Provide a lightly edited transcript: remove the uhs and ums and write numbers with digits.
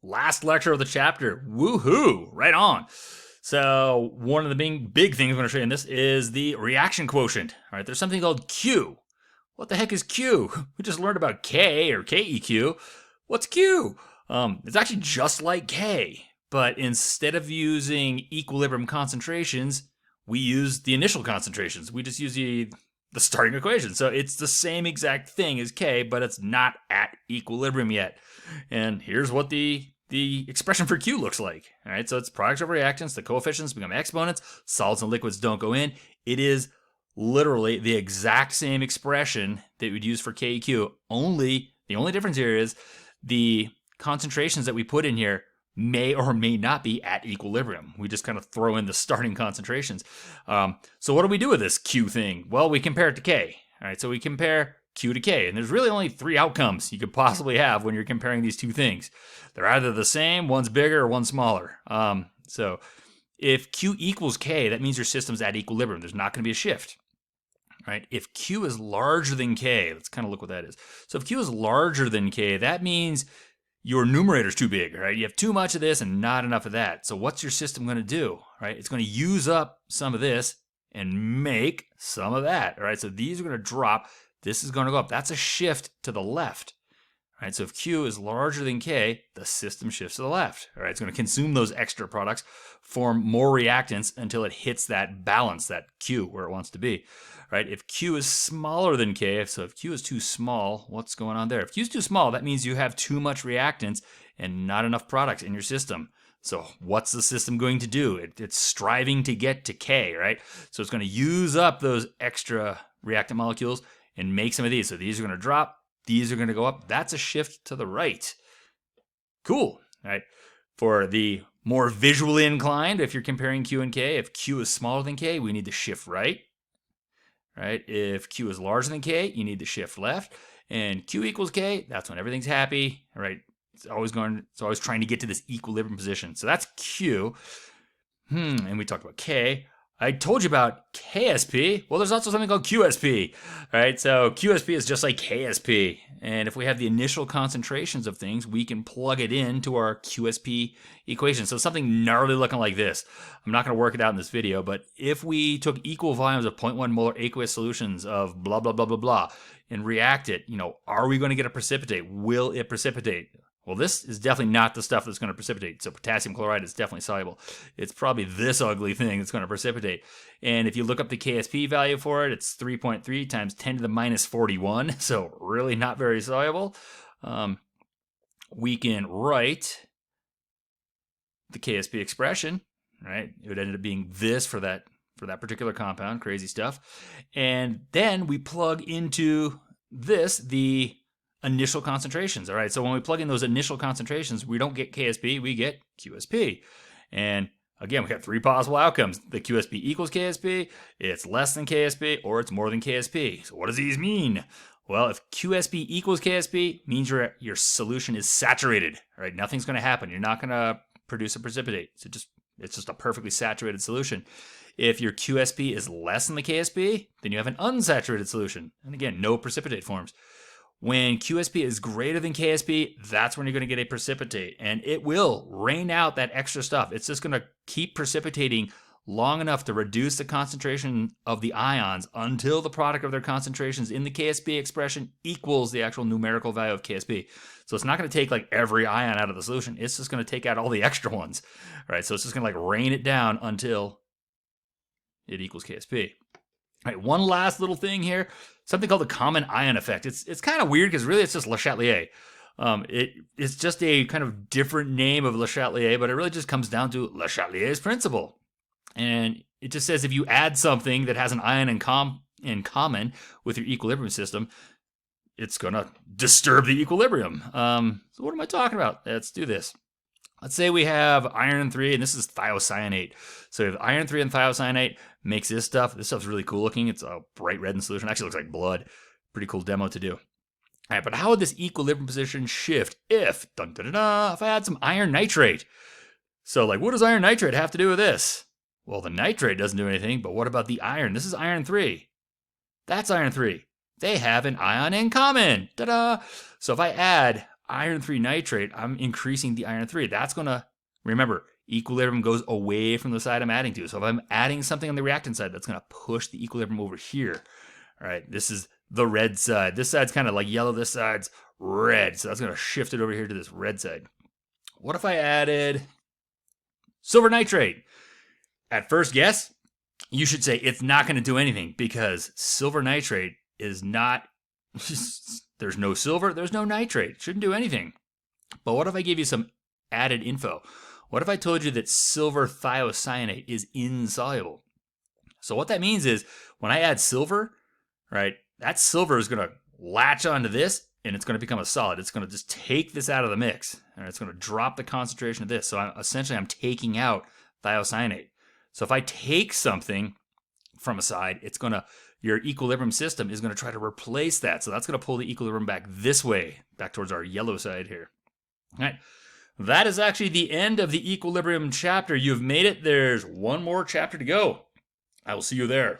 Last lecture of the chapter. Woohoo! Right on. So one of the big things I'm going to show you in this is the reaction quotient. All right, there's something called Q. What the heck is Q? We just learned about K or KEQ. What's Q? It's actually just like K, but instead of using equilibrium concentrations, we use the initial concentrations. We just use the starting equation. So it's the same exact thing as K, but it's not at equilibrium yet. And here's what the expression for Q looks like. All right, so it's products of reactants. The coefficients become exponents. Solids and liquids don't go in. It is literally the exact same expression that we'd use for KEQ. The only difference here is the concentrations that we put in here may or may not be at equilibrium. We just kind of throw in the starting concentrations. So what do we do with this Q thing? Well, we compare it to K. All right, so we compare Q to K, and there's really only three outcomes you could possibly have when you're comparing these two things. They're either the same, one's bigger, or one's smaller. So if Q equals K, that means your system's at equilibrium. There's not going to be a shift. Right? If Q is larger than K, let's kind of look what that is. So if Q is larger than K, that means your numerator's too big, right? You have too much of this and not enough of that. So what's your system going to do, right? It's going to use up some of this and make some of that, all right? So these are going to drop. This is going to go up. That's a shift to the left, right? So if Q is larger than K, the system shifts to the left, all right? It's going to consume those extra products, form more reactants until it hits that balance, that Q, where it wants to be, right? If Q is smaller than K, if Q is too small, what's going on there? If Q is too small, that means you have too much reactants and not enough products in your system. So what's the system going to do? It's striving to get to K, right? So it's going to use up those extra reactant molecules and make some of these. So these are going to drop. These are going to go up. That's a shift to the right. Cool, right? For the more visually inclined, if you're comparing Q and K, if Q is smaller than K, we need to shift right. Right? If Q is larger than K, you need to shift left. And Q equals K, that's when everything's happy, right? It's always trying to get to this equilibrium position. So that's Q. And we talked about K. I told you about KSP. Well, there's also something called QSP, right? So QSP is just like KSP. And if we have the initial concentrations of things, we can plug it into our QSP equation. So something gnarly looking like this. I'm not going to work it out in this video, but if we took equal volumes of 0.1 molar aqueous solutions of blah, blah, blah, blah, blah, and react it, are we going to get a precipitate? Will it precipitate? Well, this is definitely not the stuff that's going to precipitate. So potassium chloride is definitely soluble. It's probably this ugly thing that's going to precipitate. And if you look up the KSP value for it, it's 3.3 times 10 to the minus 41. So really not very soluble. We can write the KSP expression, right? It would end up being this for that particular compound. Crazy stuff. And then we plug into this, the initial concentrations. All right, so when we plug in those initial concentrations, we don't get KSP, we get QSP. And again, we have three possible outcomes. The QSP equals KSP, it's less than KSP, or it's more than KSP. So what does these mean? Well, if QSP equals KSP, means your solution is saturated. All right, nothing's going to happen. You're not going to produce a precipitate. It's just a perfectly saturated solution. If your QSP is less than the KSP, then you have an unsaturated solution. And again, no precipitate forms. When QSP is greater than KSP, that's when you're going to get a precipitate. And it will rain out that extra stuff. It's just going to keep precipitating long enough to reduce the concentration of the ions until the product of their concentrations in the KSP expression equals the actual numerical value of KSP. So it's not going to take like every ion out of the solution. It's just going to take out all the extra ones. Right? So it's just going to like rain it down until it equals KSP. All right, one last little thing here, something called the common ion effect. It's kind of weird because really it's just Le Chatelier. It's just a kind of different name of Le Chatelier, but it really just comes down to Le Chatelier's principle. And it just says if you add something that has an ion in common with your equilibrium system, it's going to disturb the equilibrium. So what am I talking about? Let's do this. Let's say we have iron 3, and this is thiocyanate. So if iron 3 and thiocyanate makes this stuff. This stuff's really cool looking. It's a bright red in solution. Actually looks like blood. Pretty cool demo to do. All right, but how would this equilibrium position shift if I had some iron nitrate? So like, what does iron nitrate have to do with this? Well, the nitrate doesn't do anything, but what about the iron? This is iron 3. That's iron 3. They have an ion in common. Ta-da! So if I add iron 3 nitrate, I'm increasing the iron 3. That's going to, remember, equilibrium goes away from the side I'm adding to. So if I'm adding something on the reactant side, that's going to push the equilibrium over here. All right, this is the red side. This side's kind of like yellow. This side's red. So that's going to shift it over here to this red side. What if I added silver nitrate? At first guess, you should say it's not going to do anything because silver nitrate is not, there's no silver, there's no nitrate. It shouldn't do anything. But what if I gave you some added info? What if I told you that silver thiocyanate is insoluble? So what that means is when I add silver, right, that silver is going to latch onto this and it's going to become a solid. It's going to just take this out of the mix and it's going to drop the concentration of this. So I'm taking out thiocyanate. So if I take something from a side, your equilibrium system is going to try to replace that. So that's going to pull the equilibrium back this way, back towards our yellow side here. All right. That is actually the end of the equilibrium chapter. You've made it. There's one more chapter to go. I will see you there.